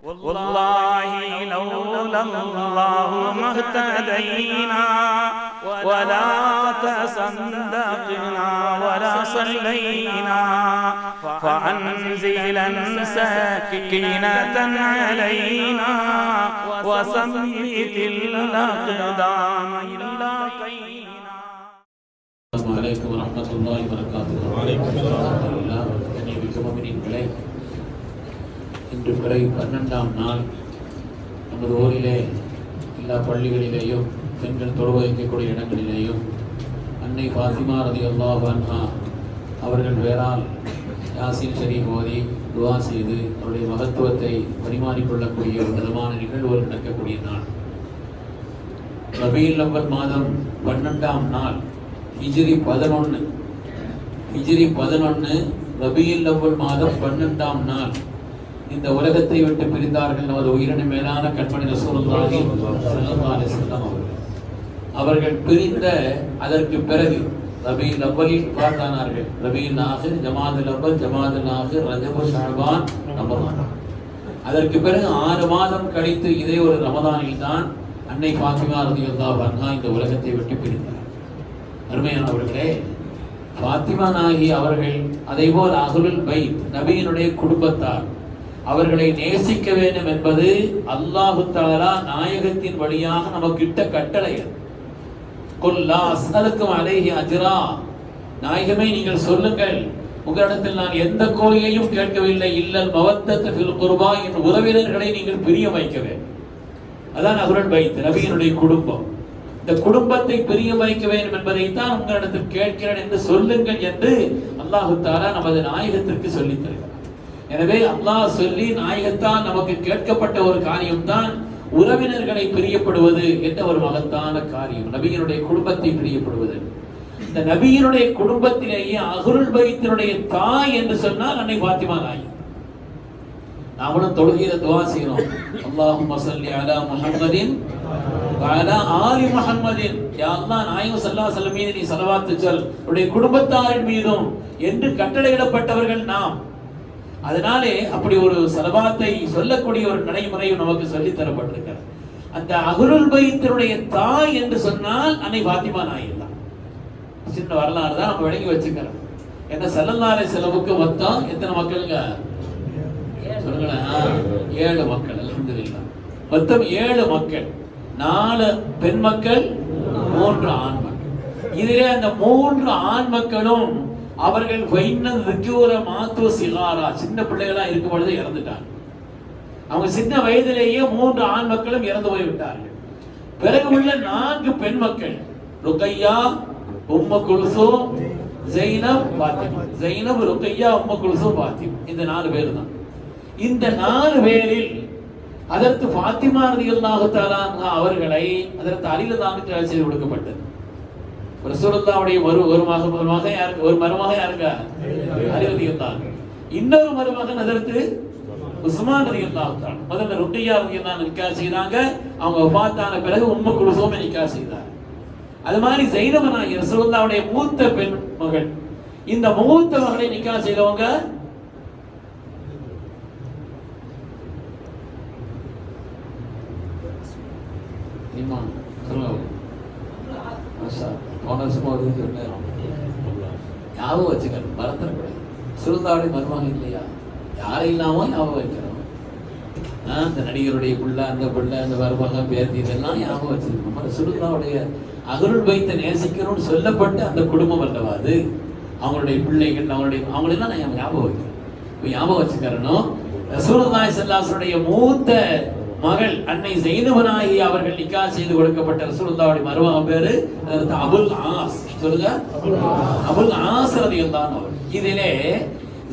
والله لولا الله ما اهتدينا ولا تصدقنا ولا صلينا فأنزلا سكينة علينا وثبت الأقدام إلا قينا. السلام عليكم ورحمة الله وبركاته. وعليكم السلام. கண்ணியமிக்க இன்று பிறை 12ஆம் நாள் நமது ஊரிலே எல்லா பள்ளிகளிலேயும் பெண்கள் தொழு வைக்கக்கூடிய இடங்களிலேயும் அன்னை ஃபாத்திமா ரலியல்லாஹு அன்ஹா அவர்கள் பேரால் யாசீன் ஷரீஃப் ஓதி துஆ செய்து அவருடைய மகத்துவத்தை பரிமாறிக்கொள்ளக்கூடிய ஒரு விதமான நிகழ்வுகள் நடக்கக்கூடிய நாள். ரபீஉல் அவ்வல் மாதம் 12ஆம் நாள் ஹிஜ்ரி 11 ரபீஉல் அவ்வல் மாதம் 12ஆம் நாள் இந்த உலகத்தை விட்டு பிரிந்தார்கள் நமது உயிரின மேலான கண்மணி ரசூலுல்லாஹி ஸல்லல்லாஹு அலைஹி வஸல்லம் அவர்கள் பிரிந்த அதற்கு பிறகு ரபீஉல் அவ்வலில் பார்த்தானார்கள். ரபீஉல் ஆகிர், ஜமாதுல் அவ்வல், ஜமாதுல் ஆகிர், ரஜப், ஷஅபான், ரமதான். அதற்கு பிறகு 6 மாதம் கழித்து இதே ஒரு ரமதானில் தான் அன்னை ஃபாத்திமா ரலியல்லாஹு அன்ஹா இந்த உலகத்தை விட்டு பிரிந்தார். அருமையானவர்களே, ஃபாத்திமா நாயகி அவர்கள் அதேபோல் அஹ்லுல் பைத் நபியினுடைய குடும்பத்தார் அவர்களை நேசிக்க வேண்டும் என்பது அல்லாஹு தஆலா நாயகத்தின் வழியாக நமக்கு இட்ட கட்டளை. குல் லா அஸ்அலுக்கும் அலைஹி அஜ்ரா, நாயகமே நீங்கள் சொல்லுங்கள், உங்களிடத்தில் நான் எந்த கோரிக்கையும் கேட்கவில்லை, இல்லல் மவத்தத ஃபில் குர்பா, என் உறவினர்களை நீங்கள் பிரிய வைக்க வேண்டும். அதான் அஹ்லுல் பைத் நபியினுடைய குடும்பம். இந்த குடும்பத்தை பிரிய வைக்க வேண்டும் என்பதைத்தான் உங்களிடத்தில் கேட்கிறேன் என்று சொல்லுங்கள் என்று அல்லாஹு தஆலா நமது நாயகத்திற்கு சொல்லித் தருகிறார். எனவே அல்லாஹ் சொல்லி நாயகத்தான் நமக்கு கேட்கப்பட்ட ஒரு காரியம்தான் உறவினர்களை பிரியப்படுவது என்ற ஒரு மகத்தான காரியம், நபியினுடைய குடும்பத்தை பிரியப்படுவது. இந்த நபியினுடைய குடும்பத்திலேயே அஹ்லுல் பைத்தினுடைய தாய் என்று சொன்னால் அன்னை ஃபாத்திமா நாயகி. நாமளும் தொழுகையில துஆ செய்றோம், அல்லாஹும்ம ஸல்லி அலா முஹம்மதின் வ அலா ஆலி முஹம்மதின், யா அல்லாஹ் நாயகம் ஸல்லல்லாஹு அலைஹி வஸல்லம் மீது நீ ஸலவாத் சொல், உடைய குடும்பத்தாரின் மீதும் என்று கட்டளையிடப்பட்டவர்கள் நாம். அதனாலே அப்படி ஒரு ஸலவாத்தை சொல்லக்கூடிய ஒரு நடைமுறையும் நமக்கு சொல்லி தரப்பட்டிருக்கிறது. அந்த அஹ்லுல் பைத்தினுடைய தாய் என்று சொன்னால் அன்னை ஃபாத்திமா நாயகி தான். சின்ன வரலாறு தான் நம்ம விளங்கி வச்சுக்கிறோம். என்ன ஸல்லல்லாஹு அலைஹி வஸல்லமுக்கு மொத்தம் எத்தனை மக்களுங்க சொல்லுங்களேன்? 7 மக்கள். அல்ஹம்துலில்லாஹ். மொத்தம் 7 மக்கள், 4 பெண் மக்கள், 3 ஆண் மக்கள். இதிலே அந்த 3 ஆண் மக்களும் அவர்கள் சின்ன பிள்ளைகளா இருக்கும் பொழுது இறந்துட்டாங்க. அவங்க சின்ன வயதிலேயே 3 ஆண் மக்களும் இறந்து போய்விட்டார்கள். பிறகு உள்ள 4 பெண் மக்கள், ருக்கையா, உம்மு குல்சூம், ஜைனப், பாத்திமா. ஜைனப், ருக்கையா, உம்மு குல்சூம், பாத்திமா, இந்த 4 பேர் தான். இந்த 4 பேரில் அதற்கு ஃபாத்திமா ரலியல்லாஹு தஆலா அவர்களை அதற்கு அலில தான் செய்து கொடுக்கப்பட்டது. ரசூலுல்லாஹ்வுடைய ஒரு மகன் யாருக்கு? ஒரு மருமகன் யாருங்க? அலி ரலியல்லாஹு. இன்னொரு மருமகன் அதற்கு உஸ்மான் ரலியல்லாஹு தஆலா. முதல்ல ருக்கையா ரலியல்லாஹு நிக்காஹ் செய்தாங்க. அவங்க வஃபாத்தான பிறகு உம்மு குல்சூம் நிக்காஹ் செய்தார். அது மாதிரி ஸைனப் நாயகி ரசூலுல்லாஹ்வுடைய மூத்த பெண் மகள். இந்த மூத்த மகளை நிக்காஹ் செய்தவங்க ஞாபகம் வச்சுக்கணும், மறந்துடக்கூடாது. ரசூலுல்லாஹ்வுடைய மருமகன் இல்லையா, யாரை இல்லாம ஞாபகம் வைக்கிறோம். அந்த நடிகருடைய புள்ள, அந்த புள்ள, அந்த மருமகன், பேத்தி, இதெல்லாம் ஞாபகம் வச்சிருக்கோம். ரசூலுல்லாஹ்வுடைய அஹ்லுல் பைத்தை நேசிக்கணும்னு சொல்லப்பட்ட அந்த குடும்பம் அல்லவா அது. அவங்களுடைய பிள்ளைகள், அவங்களெல்லாம் நான் ஞாபகம் வைக்கிறேன். ஞாபகம் வச்சுக்கிறணும். ரசூலுல்லாஹி ஸல்லல்லாஹு அலைஹி வஸல்லம் மூத்த மகள் அன்னை ஸைனப் நாயகி அவர்கள் நிக்காஹ் செய்து கொடுக்கப்பட்ட ரசூலுல்லாஹ்வுடைய மருமகன் பேரு அபுல் ஆஸ். சொல்லுங்க, அபுல் ஆஸ் ரலியல்லாஹு அன்ஹு. இதிலே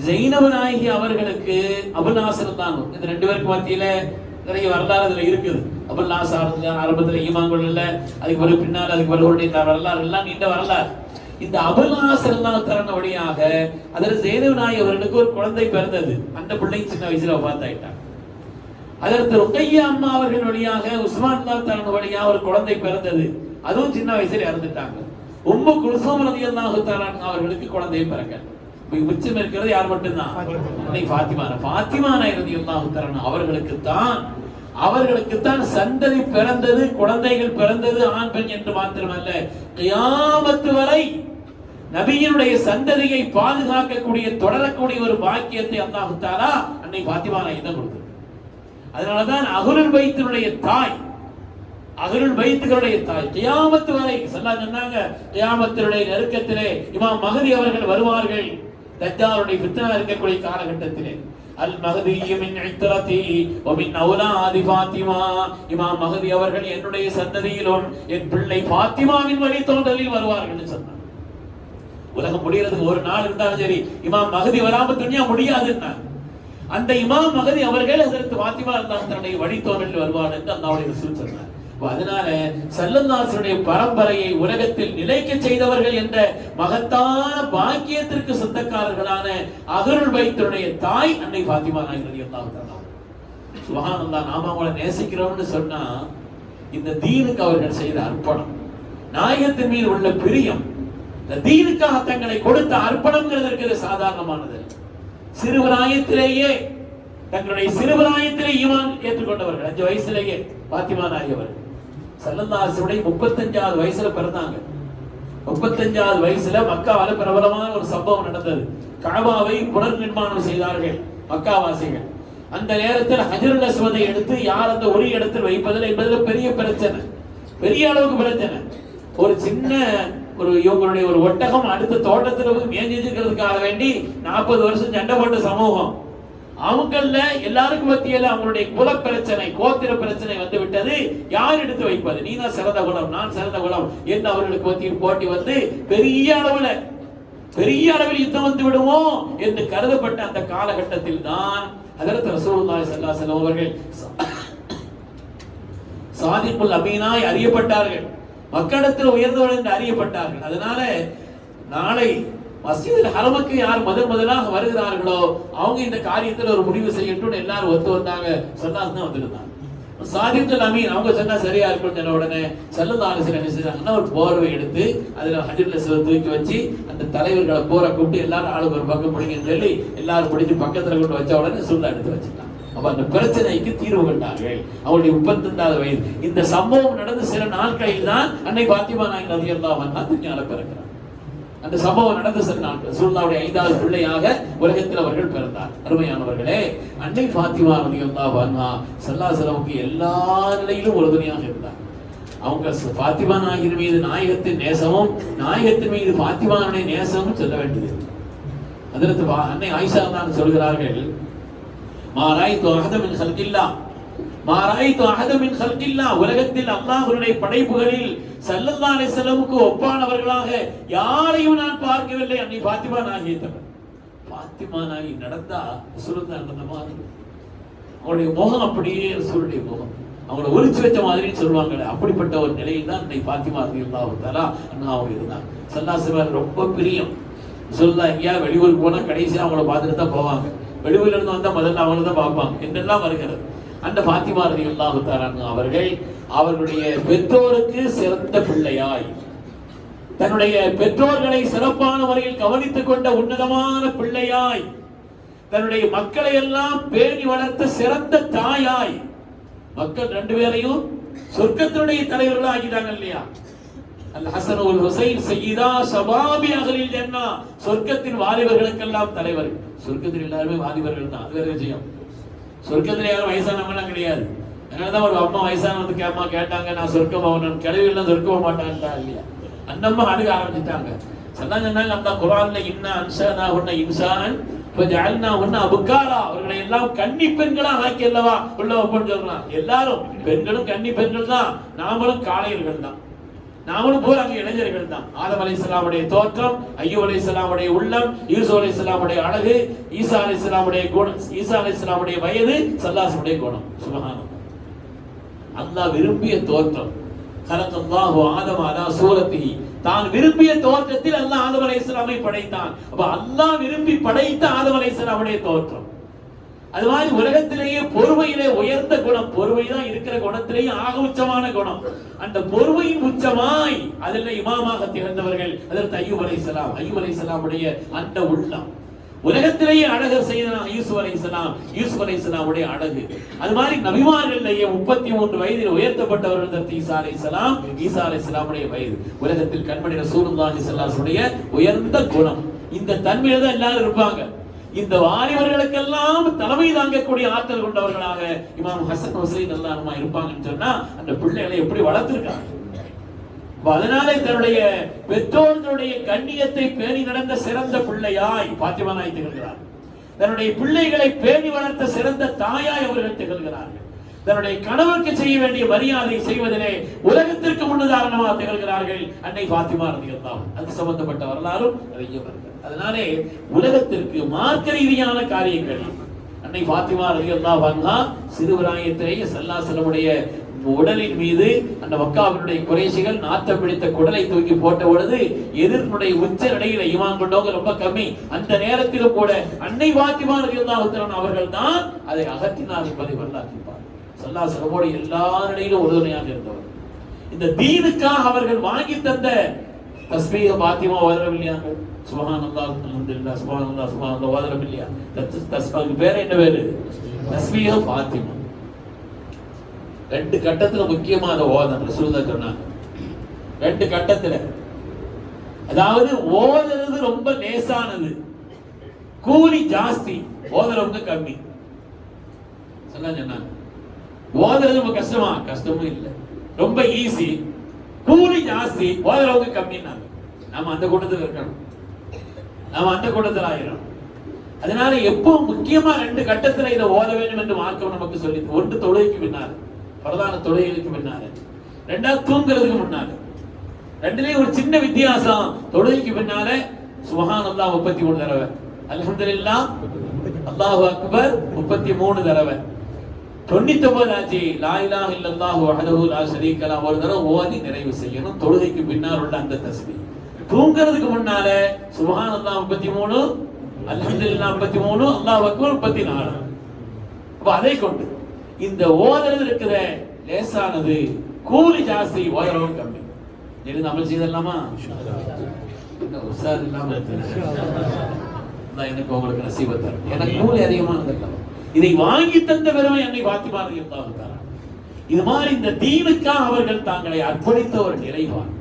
ஸைனப் நாயகி அவர்களுக்கு அபுல் ஆஸ் ரலியல்லாஹு, இந்த 2 பேருக்கு மத்தியில நிறைய வரலாறு அதுல இருக்குது. அபுல் ஆஸ் ஆரம்பத்துல ஈமான் கொள்ளல, அதுக்கு பிறகு பின்னால் அதுக்கு பிறகு வரலாறு எல்லாம் நீண்ட வரலாறு. இந்த அபுல் ஆஸ் ரலியல்லாஹு தஆலா வழியாக அதில் ஸைனப் நாயகி அவர்களுக்கு ஒரு குழந்தை பிறந்தது. அந்த பிள்ளை சின்ன வயசுல வஃபாத்தாயிட்டாங்க. அதற்கு ருக்கையா அம்மா அவர்கள் வழியாக உஸ்மான் ரலியல்லாஹு தஆலா வழியாக ஒரு குழந்தை பிறந்தது. அதுவும் சின்ன வயசுல இறந்துட்டாங்க. உம்மு குல்சூம் ரலியல்லாஹு தஆலா அவர்களுக்கு குழந்தை பிறக்கல. உச்சம் இருக்கிறது யார் மட்டும்தான்? ஃபாத்திமா ரலியல்லாஹு தஆலா அவர்களுக்குத்தான் சந்ததி பிறந்தது, குழந்தைகள் பிறந்தது, ஆண் பெண் என்று மாத்திரமல்ல, கியாமத் வரை நபியினுடைய சந்ததியை பாதுகாக்கக்கூடிய தொடரக்கூடிய ஒரு பாக்கியத்தை அல்லாஹ் தஆலா அன்னை ஃபாத்திமா நாயகிக்கு கொடுத்தார். அதனாலதான் அஹ்லுல் பைத்தினுடைய தாய், அஹ்லுல் பைத்துகளுடைய தாய் கியாமத் வரை ஸல்லல்லாஹு சொன்னாங்க, கியாமத்தினுடைய நெருக்கத்திலே இமாம் மஹதி அவர்கள் வருவார்கள். தஜ்ஜாலுடைய ஃபித்னா இருக்கக்கூடிய காலகட்டத்திலே அல் மஹதி மின் இத்ரதி வ மின் அவுலாதி ஃபாத்திமா, இமாம் மஹதி அவர்கள் என்னுடைய சந்ததியிலும் என் பிள்ளை ஃபாத்திமாவின் வழித்தோன்றலில் வருவார்கள் என்று சொன்னார். உலகம் முடியறதுக்கு ஒரு நாள் இருந்தாலும் சரி, இமாம் மஹதி வராம துன்யா முடியாதுன்னா அந்த இமாம் மஹதி அவர்கள் ஹஜ்ரத் ஃபாத்திமா ரலியல்லாஹு தன்னுடைய வழித்தோன்றலில் வருவார் என்று அல்லாஹ்வுடைய ரசூல் சொன்னார். அதனால ஸல்லல்லாஹு அலைஹி வஸல்லம் பரம்பரையை உலகத்தில் நிலைக்க செய்தவர்கள் என்ற மகத்தான பாக்கியத்திற்கு சொந்தக்காரர்களான அஹ்லுல் பைத்துடைய தாய் அன்னை ஃபாத்திமா நாயகி ரலியல்லாஹு தஆலா. சுப்ஹானல்லாஹ், நாம அவங்களை நேசிக்கிறோம்னு சொன்னா இந்த தீனுக்கு அவர்கள் செய்த அர்ப்பணம், நாயகத்தின் மீது உள்ள பிரியம், இந்த தீனுக்காக தங்களை கொடுத்த அர்ப்பணம்ங்கிறது சாதாரணமானது. சிறுவராயத்திலேயே தங்களுடைய சிறுவராயத்திலே ஈமான் ஏற்றுக்கொண்டவர்கள் 5 வயசுலேயே ஃபாத்திமா நாயகி அவர்கள் ஸல்லல்லாஹு அலைஹி வஸல்லம் 35வது வயசுல பிறந்தாங்க. 35வது வயசுல மக்காவால பிரபலமான ஒரு சம்பவம் நடந்தது. கஅபாவை புனர் நிர்மாணம் செய்தார்கள் மக்காவாசிகள். அந்த நேரத்தில் ஹஜ்ருல் அஸ்வதை எடுத்து யார் அந்த ஒரு இடத்தில் வைப்பதில் என்பதில் பெரிய பிரச்சனை, பெரிய அளவுக்கு பிரச்சனை. ஒரு சின்ன இவங்களுடைய ஒரு ஒட்டகம் அடுத்த தோட்டத்தில் போய் மேய்ஞ்சிருக்கிறதுக்காக வேண்டி 40 வருஷம் சண்டை போட்ட சமூகம். அவங்கள எல்லாருக்கும் மத்தியில அவங்களுடைய குல பிரச்சனை, கோத்திர பிரச்சனை வந்து விட்டது. யார் எடுத்து வைப்பது? நீ தான் சிறந்த குலம், நான் சிறந்த குலம் என்று அவர்களுக்கு மத்தியில் போட்டி வந்து பெரிய அளவில் யுத்தம் வந்து விடுமோ என்று கருதப்பட்ட அந்த காலகட்டத்தில் தான் ஹஜ்ரத் ரசூலுல்லாஹி ஸல்லல்லாஹு அலைஹி வஸல்லம் அவர்கள் சாதிக்குல் அமீனாய் அறியப்பட்டார்கள், மக்களிடத்தில் உயர்ந்தவர்கள் என்று அறியப்பட்டார்கள். அதனால நாளை மஸ்ஜிதுல் ஹரமுக்கு யார் முதலாக வருகிறார்களோ அவங்க இந்த காரியத்தில் ஒரு முடிவு செய்யட்டும் எல்லாரும் ஒத்து வந்தாங்க. ஸல்லல்லாஹு தான் வந்திருந்தாங்க. சாதிக்குல் அமீன் அவங்க சொன்னா சரியா இருக்கும் சொன்ன உடனே ஸல்லல்லாஹு அலைஹி வஸல்லம் என்ன செஞ்சாங்கன்னா ஒரு போர்வை எடுத்து அதுல ஹஜ்ருல் அஸ்வத் தூக்கி வச்சு அந்த தலைவர்களை போரை கூப்பிட்டு எல்லாரும் ஆளுக்கு ஒரு பக்கம் பிடிங்கன்னு சொல்லி எல்லாரும் பிடிச்சு பக்கத்துல கொண்டு வச்ச உடனே சுல்லா எடுத்து வச்சுட்டாங்க. அப்ப அந்த பிரச்சனைக்கு தீர்வு கண்டார்கள். அவருடைய 35வது வயது. இந்த சம்பவம் நடந்து சில நாட்களில் தான் அன்னை ஃபாத்திமா நாயகி ரலியல்லாஹு அன்ஹா துன்யால பிறக்கிறார். அந்த சம்பவம் நடந்த சில நாட்கள் ரசூலுல்லாஹ்வுடைய 5வது பிள்ளையாக உலகத்தில் அவர்கள் பிறந்தார். அருமையானவர்களே, அன்னை ஃபாத்திமா ரலியல்லாஹு அன்ஹா ஸல்லல்லாஹு அலைஹி வஸல்லம் எல்லா நிலையிலும் உறுதுணையாக இருந்தார். அவங்க ஃபாத்திமா நாயகி மீது நாயகத்தின் நேசமும் நாயகத்தின் மீது ஃபாத்திமாவுடைய நேசமும் சொல்ல வேண்டியது. ஹஜ்ரத் அன்னை ஆயிஷா தான் சொல்கிறார்கள், மாராய்து அஹத மின் ஹல்கில்லாஹ், மாராய்து அஹத மின் ஹல்கில்லாஹ், உலகத்தில் அல்லாஹ்வுடைய படைப்புகளில் ஸல்லல்லாஹு அலைஹி வஸல்லமுக்கு ஒப்பானவர்களாக யாரையும் நான் பார்க்கவில்லை. அன்னை ஃபாத்திமா நாயகி தவிர. ஃபாத்திமா நாயகி நடந்தா ரசூலுல்லாஹ் நடந்த மாதிரி, அவருடைய முகம் அப்படியே ரசூலுடைய முகம், அவங்கள ஒளிச்சு வச்ச மாதிரின்னு சொல்லுவாங்களே, அப்படிப்பட்ட ஒரு நிலையில் தான் அன்னை ஃபாத்திமா ரலியல்லாஹு தஆலா அன்ஹா அவங்க இருந்தாங்க. ஸல்லல்லாஹு அலைஹி வஸல்லம் ரொம்ப பிரியம். ரசூலுல்லாஹ் எங்கேயா வெளியூருக்கு போனா கடைசியா அவங்கள பார்த்துட்டு தான் போவாங்க. வெளியூர்ல இருந்து வந்தா முதல்ல அவங்கள தான் பார்ப்பாங்க என்றெல்லாம் வருகிறது. அந்த ஃபாத்திமா ரலியல்லாஹு தஆலா அவர்கள் அவர்களுடைய பெற்றோருக்கு சிறந்த பிள்ளையாய், தன்னுடைய பெற்றோர்களை சிறப்பான முறையில் கவனித்துக் கொண்ட உன்னதமான பிள்ளையாய், தன்னுடைய மக்களை எல்லாம் பேணி வளர்த்த சிறந்த தாயாய், மக்கள் 2 பேரையும் சொர்க்கத்தினுடைய தலைவர்களாக ஆக்கிட்டாங்க இல்லையா? அல் ஹஸன் வல் ஹுசைன் சய்யிதா ஷபாபி அஹ்லில் ஜன்னah, சொர்க்கத்தின் வாலிபர்களுக்கெல்லாம் தலைவர். சொர்க்கத்தில் எல்லாரும் வாலிபர்கள் தான், அது வேற விஷயம். சொர்க்கத்தில் யாரும் வயசானவங்கலாம் கிடையாது. அதனாலதான் ஒரு அம்மா வயசான வந்து கேட்டாங்க, நான் சொர்க்கம் போகணும், கிழவிகள்லாம் சொர்க்கம் போக மாட்டான்ட்டா இல்லையா? அந்த அம்மா அழுக ஆரம்பிச்சுட்டாங்க. சொன்னாங்க அந்த குர்ஆன்ல இன்னா அன்ஷானாஹுன்ன இன்சானன் ஃபஜஅல்னாஹுன்ன அப்காரா, அவர்களை எல்லாம் கன்னி பெண்களா ஆக்கி அல்லவா உள்ள வைப்போம்னு சொல்றான். எல்லாரும் பெண்களும் கன்னி பெண்கள் தான், நாமளும் காளையர்கள் தான், நாமளும் போறாங்க இளைஞர்கள் தான். ஆதம் அலைஹிஸ்ஸலாமுடைய தோற்றம், அய்யூப் அலைஹிஸ்ஸலாமுடைய உள்ளம், யூசுப் அலைஹிஸ்ஸலாமுடைய அழகு, ஈசா அலைஹிஸ்ஸலாமுடைய குணம், ஈசா அலைஹிஸ்ஸலாமுடைய வயது, ஸல்லல்லாஹுடைய குணம். சுப்ஹானல்லாஹ், அல்லாஹ் விரும்பிய தோற்றம். கலக்கல்லாஹு ஆதம அலா சூரத்திஹி, தான் விரும்பிய தோற்றத்தில் அல்லாஹ் ஆதம் அலைஹிஸ்ஸலாமை படைத்தான். அப்ப அல்லாஹ் விரும்பி படைத்த ஆதம் அலைஹிஸ்ஸலாமுடைய தோற்றம். அது மாதிரி உலகத்திலேயே பொறுமையிலே உயர்ந்த குணம், பொறுமை தான் இருக்கிற குணத்திலேயே ஆக உச்சமான குணம். அந்த பொறுமையின் உச்சமாய் அதில் இமாமாக திகழ்ந்தவர்கள் அதற்கு அய்யூப் அலைஹிஸ்ஸலாம். அய்யூப் அலைஹிஸ்ஸலாமுடைய அந்த உள்ளம் உலகத்திலேயே அழகர் செய்தனா யூசுப் அலைஹிஸ்ஸலாம். யூசுப் அலைஹிஸ்ஸலாமுடைய அழகு அது மாதிரி நபிமார்களிலேயே 33 வயதில் உயர்த்தப்பட்டவர்கள் அதற்கு ஈசா அலைஹிஸ்ஸலாம். ஈசா அலைஹிஸ்ஸலாமுடைய வயது உலகத்தில் கண்மணி ரசூலுல்லாஹி ஸல்லல்லாஹு அலைஹி வஸல்லம் உயர்ந்த குணம். இந்த தன்மையில தான் எல்லாரும் இருப்பாங்க. இந்த வாலிபர்களுக்கெல்லாம் தலைமை தாங்கக்கூடிய ஆற்றல் கொண்டவர்களாக இமாம் ஹசன் ஹுசைன் அல்லாஹ்மா இருப்பாங்கன்னு சொன்னா அந்த பிள்ளைகளை எப்படி வளர்த்திருக்காங்க. அதனாலே தன்னுடைய பெற்றோர்களுடைய கண்ணியத்தை பேணி நடந்த சிறந்த பிள்ளையாய் பாத்திமா நாய் திகழ்கிறார். தன்னுடைய பிள்ளைகளை பேணி வளர்த்த சிறந்த தாயாய் அவர்கள் திகழ்கிறார்கள். தன்னுடைய கணவருக்கு செய்ய வேண்டிய மரியாதை செய்வதிலே உலகத்திற்கு முன்னுதாரணமாக திகழ்கிறார்கள் அன்னை பாத்திமா ரலியல்லாஹு அன்ஹா. அது சம்பந்தப்பட்ட வரலாறும் நிறைய வருகிறது. அதனாலே உலகத்திற்கு மார்க்க ரீதியான காரியங்கள் அன்னை பாத்திமா ரலியல்லாஹு அன்ஹா சிறுபிராயத்திலேயே ஸல்லல்லாஹு அலைஹி வஸல்லம் உடலின் மீது அந்த மக்காவினுடைய குறைஷிகள் நாத்தம் பிடித்த குடலை தூக்கி போட்ட பொழுது எதிர்ப்புடைய உச்ச நிலையில ஈமான் கொண்டவங்க ரொம்ப கம்மி. அந்த நேரத்திலும் கூட அன்னை பாத்திமா ரலியல்லாஹு அன்ஹா அவர்கள் தான் அதை அகற்றினார் என்பதை வரலாற்றிப்பார். ஸல்லல்லாஹு அலைஹி வஸல்லம் எல்லா நிலையிலும் உறுதுணையாக இருந்தவர். இந்த தீனுக்காக அவர்கள் வாங்கி தந்த தஸ்பீஹ பாத்திமா ஓதரவில்லையாங்க. சுப்ஹானல்லாஹ் அல்ஹம்துலில்லாஹ் சுப்ஹானல்லாஹ் சுப்ஹானல்லாஹ் ஓதரவில்லையா? தஸ்பீஹ் பேர் என்ன பேரு? தஸ்பீஹ பாத்திமா. 2 கட்டத்துல முக்கியமா அதை ஓதணும் ரசூலுல்லாஹ் சொன்னாங்க. 2 கட்டத்துல, அதாவது ஓதுறது ரொம்ப லேசானது, கூலி ஜாஸ்தி, ஓதுறவங்க கம்மி. சொன்னாங்க ஓதுறது ரொம்ப கஷ்டமா? கஷ்டமும் இல்லை, ரொம்ப ஈஸி, கூலி ஜாஸ்தி, ஓதுறவங்க கம்மின்னாங்க. நாம அந்த கூட்டத்தில் இருக்கணும், நாம அந்த கூட்டத்தில் ஆயிரும். அதனால எப்போ முக்கியமா 2 கட்டத்துல இதை ஓத வேண்டும் என்று மார்க்கம் நமக்கு சொல்லி, ஒன்று தொழுகைக்கு பின்னால, பிரதான தொழுகைகளுக்கு பின்னால, 2வது தூங்குறதுக்கு முன்னால. 2லயும் ஒரு சின்ன வித்தியாசம். தொழுகைக்கு பின்னால சுப்ஹானல்லாஹ் 33 தடவை, அல்ஹம்துலில்லாஹ் அல்லாஹு அக்பர் 33 தடவை, 99 ஆச்சு லா இலாஹ இல்லல்லாஹு வஹ்தஹு லா ஷரீக லஹு ஒரு தடவை ஓதி நிறைவு செய்யணும். தொழுகைக்கு பின்னால் உள்ள அந்த தஸ்பீஹ். தூங்குறதுக்கு முன்னால சுப்ஹானல்லாஹ் 33, அல்ஹம்துலில்லாஹ் 33, அல்லாஹு அக்பர் 34. அப்ப அதை கொண்டு இந்த ஓதுறது இருக்கிற லேசானது, கூலி ஜாஸ்தி, ஓதுறவங்க கம்மி. எழுந்து அமல் செய்தல்லாமா? உஸ்தாத் இல்லாம எனக்கு உங்களுக்கு நசீபத் தரும். எனக்கு கூலி அதிகமானது இல்லை. இதை வாங்கி தந்த பெருமை அன்னை பாத்திமா ரலியல்லாஹு அன்ஹா. இது மாதிரி இந்த தீனுக்காக அவர்கள் தங்களை அர்ப்பணித்த ஒரு நிலைவான்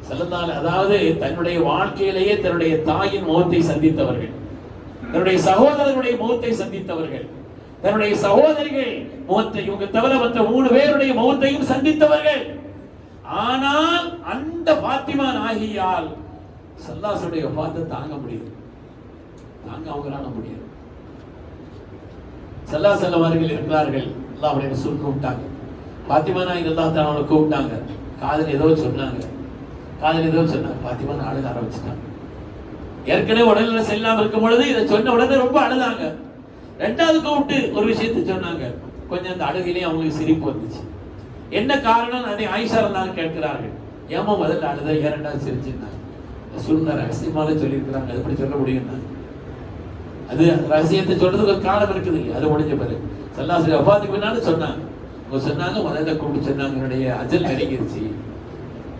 செல்லந்தால், அதாவது தன்னுடைய வாழ்க்கையிலேயே தன்னுடைய தாயின் முகத்தை சந்தித்தவர்கள், தன்னுடைய சகோதரனுடைய முகத்தை சந்தித்தவர்கள், தன்னுடைய சகோதரிகள் முகத்தை, இவங்க தவிர மற்ற 3 பேருடைய முகத்தையும் சந்தித்தவர்கள். ஆனால் அந்த பாத்திமா நாயகியால் ஸல்லல்லாஹு வஃபாத்தை தாங்க முடியும், தாங்க அவங்களால முடியும். ஸல்லல்லாஹு அலைஹி வஸல்லம் இருக்கிறார்கள், அல்லாஹ்வுடைய ரசூல் கூப்பிட்டாங்க, பாத்திமா நாயகி அல்லாஹ் தஆலா அவங்களை கூப்பிட்டாங்க. காதில் ஏதோ சொன்னாங்க, பாத்திமா அழுக ஆரம்பிச்சிட்டாங்க. ஏற்கனவே உடல்நிலை செல்லாம இருக்கும் பொழுது இதை சொன்ன உடனே ரொம்ப அழுதாங்க. 2வது கூப்பிட்டு ஒரு விஷயத்தை சொன்னாங்க. கொஞ்சம் அந்த அழுகையிலேயே அவங்களுக்கு சிரிப்பு வந்துச்சு. என்ன காரணம்? அதை ஆயிஷா ரலியல்லாஹு கேட்கிறார்கள். ஏமா முதல்ல அழுத, ஏன் 2வது சிரிச்சுன்னாங்க. ரசூலுல்லாஹ் ரகசியமாவே சொல்லியிருக்கிறாங்க, அது எப்படி சொல்ல முடியும்னா, அது ரகசியத்தை சொல்றதுக்கு ஒரு காலம் இருக்குது. அது முடிஞ்ச பிறகு ஸல்லல்லாஹு அலைஹி வஸல்லம் பின்னாலும் சொன்னாங்க. அவங்க சொன்னாங்க, முதல்ல கூப்பிட்டு சொன்னாங்க, என்னுடைய அஜல் நெருங்கிருச்சு,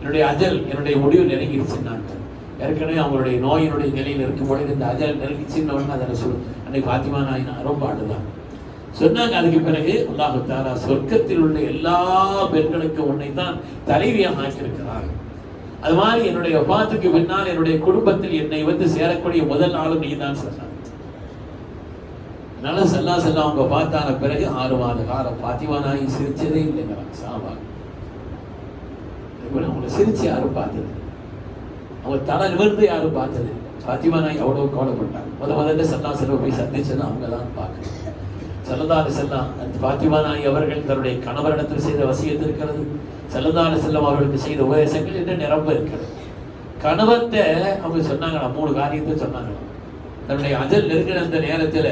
என்னுடைய முடிவு நெருங்கிருச்சுன்னாங்க. ஏற்கனவே அவங்களுடைய நோயினுடைய நிலையில் இருக்கும் பொழுது இந்த அஜல் நெருங்கிச்சுன்னு அதில் அன்னைக்கு பாத்திமா நாய் ரொம்ப அழுதான் சொன்னாங்க. அதுக்கு பிறகு அல்லாஹ் தஆலா சொர்க்கத்தில் உள்ள எல்லா பெண்களுக்கும் உன்னை தான் தலைவியாக ஆக்கியிருக்கிறார். அது மாதிரி என்னுடைய வஃபாத்துக்கு பின்னால் என்னுடைய குடும்பத்தில் என்னை வந்து சேரக்கூடிய முதல் ஆளும் நீ தான் சொன்னாங்க. அதனால ஸல்லல்லாஹு அலைஹி வஸல்லம் அவங்க பார்த்தான பிறகு 6 மாத காலம் பாத்திமா நாய் சிரிச்சதே இல்லைங்கிறாங்க சாபா. அவங்களை சிரிச்சு யாரும் பார்த்தது, அவங்க தலை நிமிர்ந்து யாரும் பார்த்தது. பாத்திமா நாய் அவ்வளவு கவலைப்பட்டாங்க. முதல்ல ஸல்லல்லாஹு அலைஹி வஸல்லம் போய் சந்திச்சது அவங்க தான் பார்க்கணும். ஸல்லல்லாஹு அலைஹி வஸல்லம் அந்த பாத்திமா நாய் அவர்கள் தன்னுடைய கணவரிடத்தில் செய்த வசியத்து இருக்கிறது, ஸல்லல்லாஹு அலைஹி வஸல்லம் அவர்களுக்கு செய்த உபதேசங்கள் இன்னும் நிரம்ப இருக்கிறது. கணவர்கிட்ட அவங்க சொன்னாங்களா, 3 காரியத்தை சொன்னாங்களாம். தன்னுடைய அஜல் நெருங்கின அந்த நேரத்தில்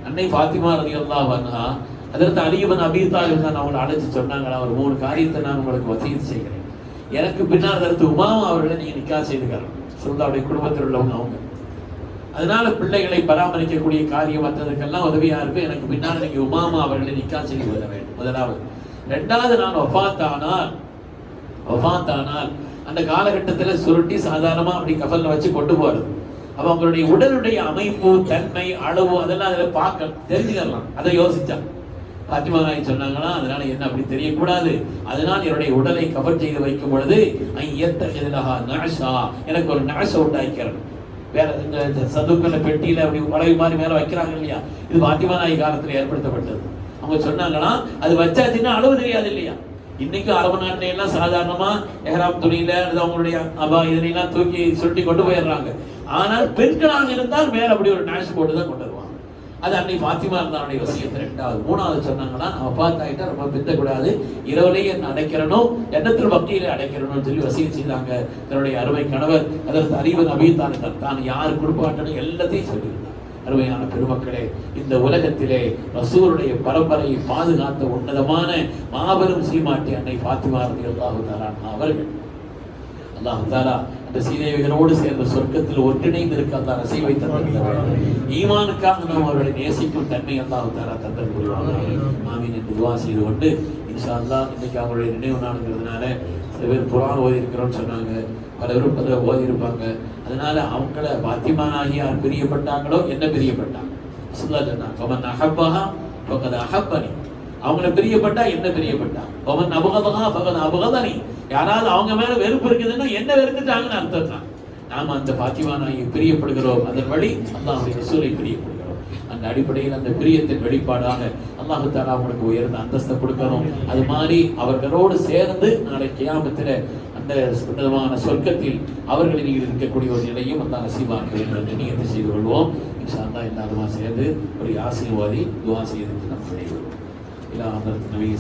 அன்னை பாத்திமா ரலியல்லாஹு அன்ஹா அதற்கு அலி இப்னு அபீ தாலிப் தான் அவங்களை அழைச்சு சொன்னாங்களா, ஒரு 3 காரியத்தை நான் உங்களுக்கு வசியத்து செய்கிறேன். எனக்கு பின்னால் அதற்கு உமாமா அவர்களை நீங்க நிக்காஹ் செய்துக்கிறோம். ரசூலுல்லாஹ்வுடைய குடும்பத்தில் உள்ளவங்க அவங்க. அதனால பிள்ளைகளை பராமரிக்கக்கூடிய காரியம் மற்றதுக்கெல்லாம் உதவியா இருக்கும். எனக்கு பின்னால் நீங்க உமாமா அவர்களை நிக்கா செய்து கொள்ள வேண்டும் முதலாவது. ரெண்டாவது, நான் வஃபாத்தானால் அந்த காலகட்டத்தில் சுருட்டி சாதாரணமா அப்படி கஃபல்ல வச்சு கொண்டு போறது. அப்ப அவங்களுடைய உடலுடைய அமைப்பு, தன்மை, அளவு அதெல்லாம் அதில் பார்க்க தெரிஞ்சுக்கலாம். அதை யோசிச்சா பாத்திமா நாயகி சொன்னாங்கன்னா, அதனால என்ன அப்படி தெரியக்கூடாது, அதனால் என்னுடைய உடலை கவர் செய்து வைக்கும் பொழுது எனக்கு ஒரு நாஷ உண்டாக்கிறது. வேற இந்த சதுக்கல்ல பெட்டியில அப்படி வளைவு மாதிரி மேல வைக்கிறாங்க இல்லையா, இது பாத்திமா நாயகி காலத்தில் ஏற்படுத்தப்பட்டது. அவங்க சொன்னாங்கன்னா அது வச்சாச்சுன்னா அளவு தெரியாது இல்லையா. இன்னைக்கு அரபு நாட்டில எல்லாம் சாதாரணமா எஹ்ராம் துணியில அவங்களுடைய அபா இதெல்லாம் தூக்கி சுருட்டி கொண்டு போயிடுறாங்க. ஆனால் பெண்களாக இருந்தால் மேல அப்படி ஒரு நாஷ் போட்டு தான் கொண்டு வருவாங்க. அது அன்னை பாத்திமா இருந்தாருடைய வசியத்தை. ரெண்டாவது. மூணாவது சொன்னாங்கன்னா, வஃபாத்தாயிட்டா ரொம்ப பிந்தக்கூடாது, இரவுலேயே என்ன அடைக்கிறனும், எண்ணத்தில் பக்தியில அடைக்கிறனும் சொல்லி வசியம் செய்தாங்க. தன்னுடைய அருமை கணவர் அதற்கு அறிவு நபி தான் யார் குடுப்பாட்டனும் எல்லாத்தையும் சொல்லியிருந்தார். அருமையான பெருமக்களே, இந்த உலகத்திலே ரசூலுடைய பரம்பரையை பாதுகாத்த உன்னதமான மாபெரும் சீமாட்டி அன்னை பாத்திமா ரலியல்லாஹு தஆலா அவர்கள் அல்லாஹ் தஆலா அந்த சீதேவிகளோடு சேர்ந்த சொர்க்கத்தில் ஒன்றிணைந்து இருக்க அல்லாஹ் நசீபை தந்திருக்கிறார். ஈமானுக்காக நாம் அவர்களை நேசிக்கும் தன்மை அல்லாஹ் தஆலா தந்தல் புரிவாங்க. ஆமீன் என்று துஆ செய்து கொண்டு, இன்ஷா அல்லாஹ் இன்னைக்கு அவருடைய நினைவு நாளுங்கிறதுனால சில பேர் குர்ஆன் ஓதி இருக்கிறோம்னு சொன்னாங்க, பலரும் பல ஓதி இருப்பாங்க. அதனால அவங்கள பாத்திமா நாயகியார் பிரியப்பட்டாங்களோ என்ன பிரியப்பட்டாங்க சொன்னாங்க, அவங்கள பிரியப்பட்டா என்ன பிரியப்பட்டா, அபகதனி, யாராவது அவங்க மேல வெறுப்பு இருக்குதுன்னா என்ன வெறுத்துட்டாங்கன்னு அர்த்தம் தான். நாம அந்த பாத்திமா நாயகி பிரியப்படுகிறோம், அதன் வழி அல்லாஹ்வுடைய ரசூலை பிரியப்படுகிறோம். அந்த அடிப்படையில் அந்த பிரியத்தின் வெளிப்பாடாக அல்லாஹ் தஆலா அவங்களுக்கு உயர்ந்த அந்தஸ்தை கொடுக்கணும். அது மாதிரி அவர்களோடு சேர்ந்து நாளை கியாமத்தில் அந்த சுத்தமான சொர்க்கத்தில் அவர்களில் இருக்கக்கூடிய ஒரு நிலையும் அல்லாஹ் நசீபாக்க வேண்டும் என்று நியத்து செய்து கொள்வோம். இன்ஷா அல்லாஹ் எல்லாருமா சேர்ந்து ஒரு யாசீன் ஓதி துஆ செய்து நம்ம விடைபெறுவோம். இலா ஹதரத் நபி